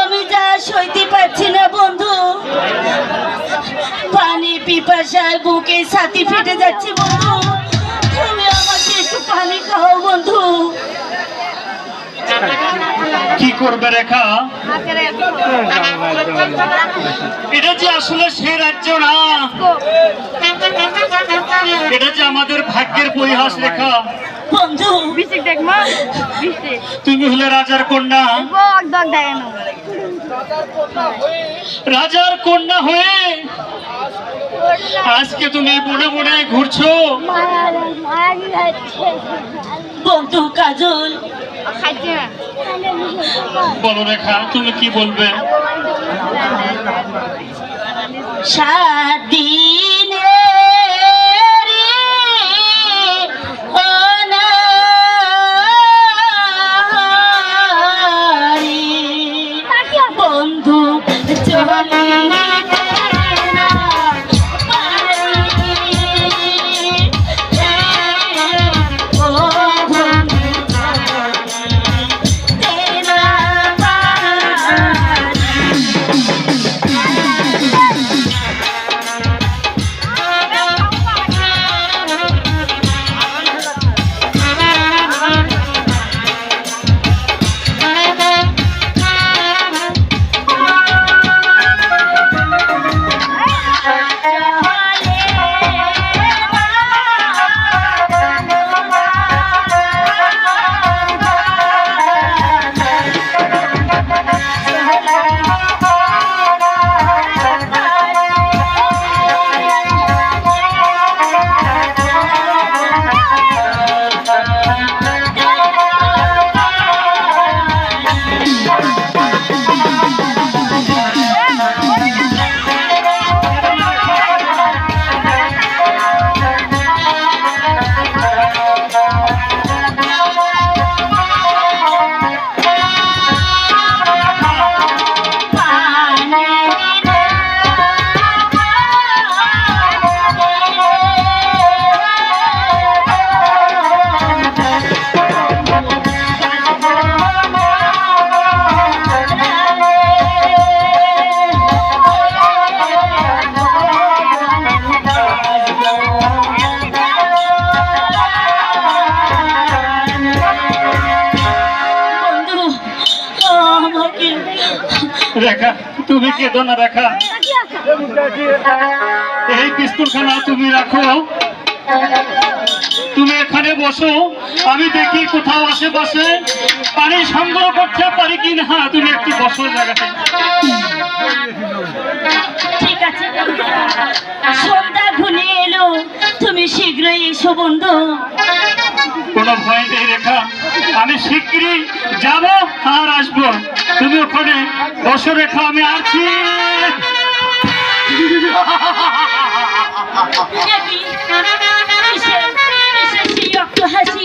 আমি যা সইতে পারছি না বন্ধু, পানি পিপাসায় বুকে ছাতি ফেটে যাচ্ছে বন্ধু, তুমি আমাকে একটু পানি খাও বন্ধু। কি করবে রেখা? এটা যে আসলে সে রাজ্য না, এটা যে আমাদের ভাগ্যের পরিহাস রেখা। বন্ধু তুমি হলে রাজার কন্যা, রাজার কন্যা হয়ে আজকে তুমি বনে বনে ঘুরছো। বন্ধু কাজল, বলো রেখা, তুমি কি বলবে? 7 দিনে বন্ধু চলে রেখা, তুমি কেঁদো না রেখা। এই পিস্তলখানা তুমি রাখো, তুমি এখানে বসো, আমি দেখি কোথাও আশেপাশে পানি সংগ্রহ করতে পারি কিনা। তুমি একটু বসো জায়গাতে। ঠিক আছে, সন্ধ্যা ঘনিয়ে এলো, তুমি শীঘ্রই এসো বন্ধু। কোনো ভয় নেই রেখা, আমি শীঘ্রই যাব আর আসবো। তুমি ওখানে বসো রেখা, আমি আছি। হাসি